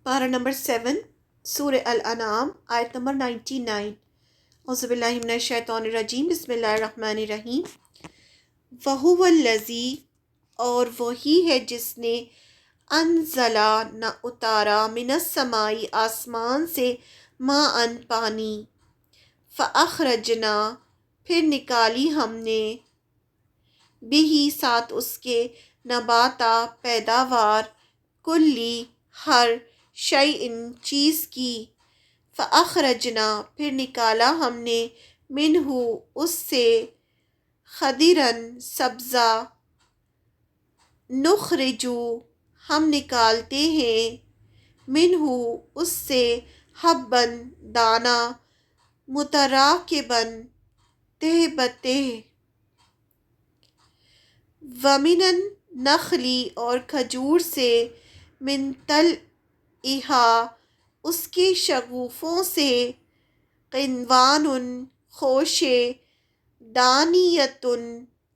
پارہ نمبر 7 سورہ الانعام آیت نمبر 99۔ اعوذ باللہ من الشیطان الرجیم، بسم اللہ الرحمن الرحیم۔ وَهُوَ الَّذِي، اور وہی ہے جس نے انزلا نہ اتارا من السماء آسمان سے ماءً پانی، فَأَخْرَجْنَا پھر نکالی ہم نے، بِہِ ساتھ اس کے، نباتا پیداوار، کلی ہر، شیئن چیز کی، فَأَخْرَجْنَا پھر نکالا ہم نے، منہ اس سے، خضرًا سبزہ، نخرجو ہم نکالتے ہیں، منہ اس سے، حبًا دانہ، متراکباً تہ بتہ، ومن النخل اور کھجور سے، من طلعہا اس کے شگوفوں سے، قنوان خوشے، دانیۃ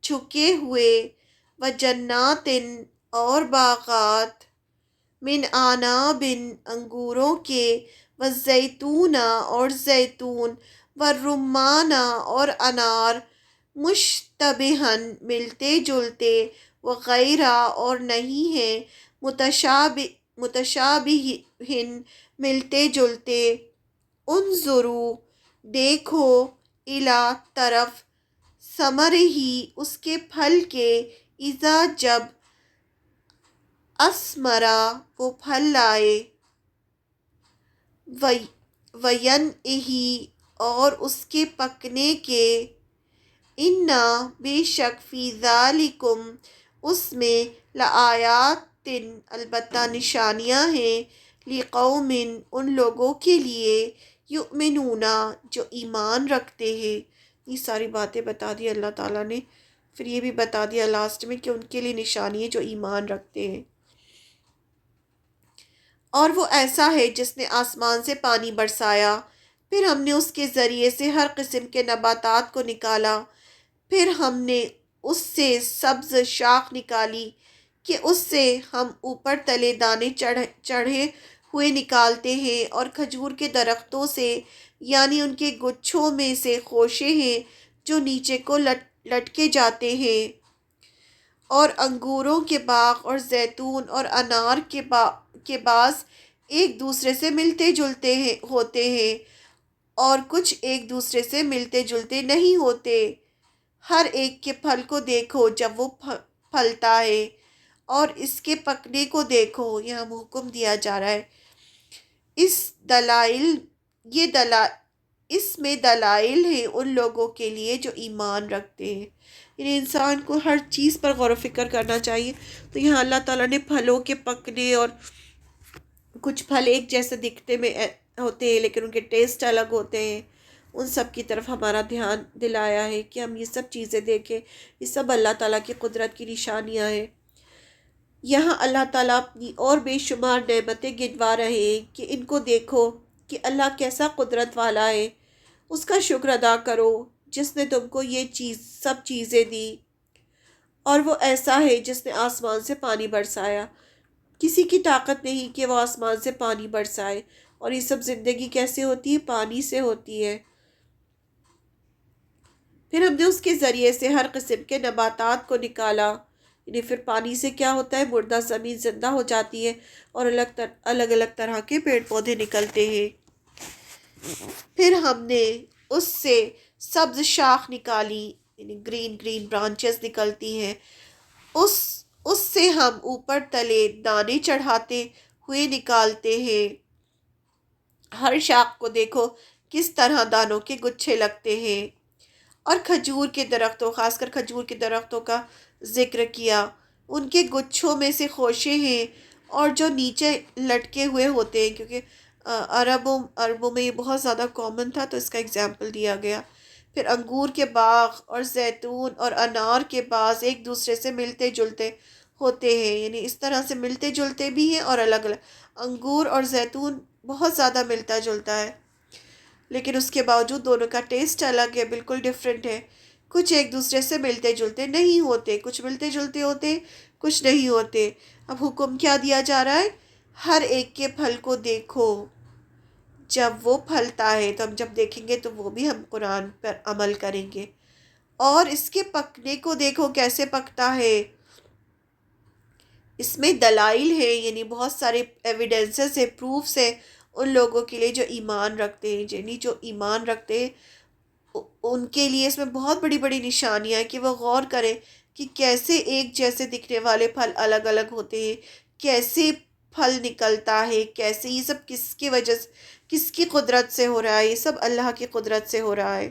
جھکے ہوئے، وجنات اور باغات، من اعناب انگوروں کے، والزیتون اور زیتون، والرمان اور انار، مشتبہا ملتے جلتے، وغیرہ اور نہیں ہیں، متشابہ ملتے جلتے، انظروا دیکھو، الی طرف، ثمرہ اس کے پھل کے، اذا جب، اثمرا وہ پھل لائے، وینعہ اور اس کے پکنے کے، انا بے شک، فی ذالکم اس میں، لآیات البتہ نشانیاں ہیں، لقوم ان لوگوں کے لیے، یؤمنون جو ایمان رکھتے ہیں۔ یہ ساری باتیں بتا دی اللہ تعالیٰ نے، پھر یہ بھی بتا دیا لاسٹ میں کہ ان کے لیے نشانی ہے جو ایمان رکھتے ہیں۔ اور وہ ایسا ہے جس نے آسمان سے پانی برسایا، پھر ہم نے اس کے ذریعے سے ہر قسم کے نباتات کو نکالا، پھر ہم نے اس سے سبز شاخ نکالی کہ اس سے ہم اوپر تلے دانے چڑھے ہوئے نکالتے ہیں، اور کھجور کے درختوں سے، یعنی ان کے گچھوں میں سے، خوشے ہیں جو نیچے کو لٹکے جاتے ہیں، اور انگوروں کے باغ اور زیتون اور انار کے باغ ایک دوسرے سے ملتے جلتے ہوتے ہیں، اور کچھ ایک دوسرے سے ملتے جلتے نہیں ہوتے۔ ہر ایک کے پھل کو دیکھو جب وہ پھلتا ہے، اور اس کے پکنے کو دیکھو۔ یہاں حکم دیا جا رہا ہے۔ اس میں دلائل ہیں ان لوگوں کے لیے جو ایمان رکھتے ہیں۔ یعنی انسان کو ہر چیز پر غور و فکر کرنا چاہیے۔ تو یہاں اللہ تعالیٰ نے پھلوں کے پکنے، اور کچھ پھل ایک جیسے دکھتے میں ہوتے ہیں لیکن ان کے ٹیسٹ الگ ہوتے ہیں، ان سب کی طرف ہمارا دھیان دلایا ہے کہ ہم یہ سب چیزیں دیکھیں۔ یہ سب اللہ تعالیٰ کی قدرت کی نشانیاں ہیں۔ یہاں اللہ تعالیٰ اپنی اور بے شمار نعمتیں گنوا رہے ہیں کہ ان کو دیکھو کہ اللہ کیسا قدرت والا ہے، اس کا شکر ادا کرو جس نے تم کو یہ سب چیزیں دی۔ اور وہ ایسا ہے جس نے آسمان سے پانی برسایا، کسی کی طاقت نہیں کہ وہ آسمان سے پانی برسائے، اور یہ سب زندگی کیسے ہوتی ہے؟ پانی سے ہوتی ہے۔ پھر ہم نے اس کے ذریعے سے ہر قسم کے نباتات کو نکالا، یعنی پھر پانی سے کیا ہوتا ہے؟ مردہ زمین زندہ ہو جاتی ہے، اور الگ الگ طرح کے پیڑ پودے نکلتے ہیں۔ پھر ہم نے اس سے سبز شاخ نکالی، یعنی گرین برانچز نکلتی ہیں، اس سے ہم اوپر تلے دانے چڑھاتے ہوئے نکالتے ہیں۔ ہر شاخ کو دیکھو کس طرح دانوں کے گچھے لگتے ہیں۔ اور کھجور کے درختوں، خاص کر کھجور کے درختوں کا ذکر کیا، ان کے گچھوں میں سے خوشے ہیں اور جو نیچے لٹکے ہوئے ہوتے ہیں، کیونکہ عربوں میں یہ بہت زیادہ کامن تھا تو اس کا اگزامپل دیا گیا۔ پھر انگور کے باغ اور زیتون اور انار کے باغ ایک دوسرے سے ملتے جلتے ہوتے ہیں، یعنی اس طرح سے ملتے جلتے بھی ہیں اور الگ الگ۔ انگور اور زیتون بہت زیادہ ملتا جلتا ہے، لیکن اس کے باوجود دونوں کا ٹیسٹ الگ ہے، بالکل ڈیفرنٹ ہے۔ کچھ ایک دوسرے سے ملتے جلتے نہیں ہوتے، کچھ ملتے جلتے ہوتے، کچھ نہیں ہوتے۔ اب حکم کیا دیا جا رہا ہے؟ ہر ایک کے پھل کو دیکھو، جب وہ پھلتا ہے تو ہم جب دیکھیں گے تو وہ بھی ہم قرآن پر عمل کریں گے۔ اور اس کے پکنے کو دیکھو کیسے پکتا ہے، اس میں دلائل ہے، یعنی بہت سارے ایویڈنسز ہے، پروفس ہے ان لوگوں کے لیے جو ایمان رکھتے ہیں، یعنی جو ایمان رکھتے ہیں ان کے لیے اس میں بہت بڑی بڑی نشانیاں ہیں کہ وہ غور کریں کہ کیسے ایک جیسے دکھنے والے پھل الگ الگ ہوتے ہیں، کیسے پھل نکلتا ہے، کیسے یہ سب کس کی وجہ سے، کس کی قدرت سے ہو رہا ہے، یہ سب اللہ کی قدرت سے ہو رہا ہے۔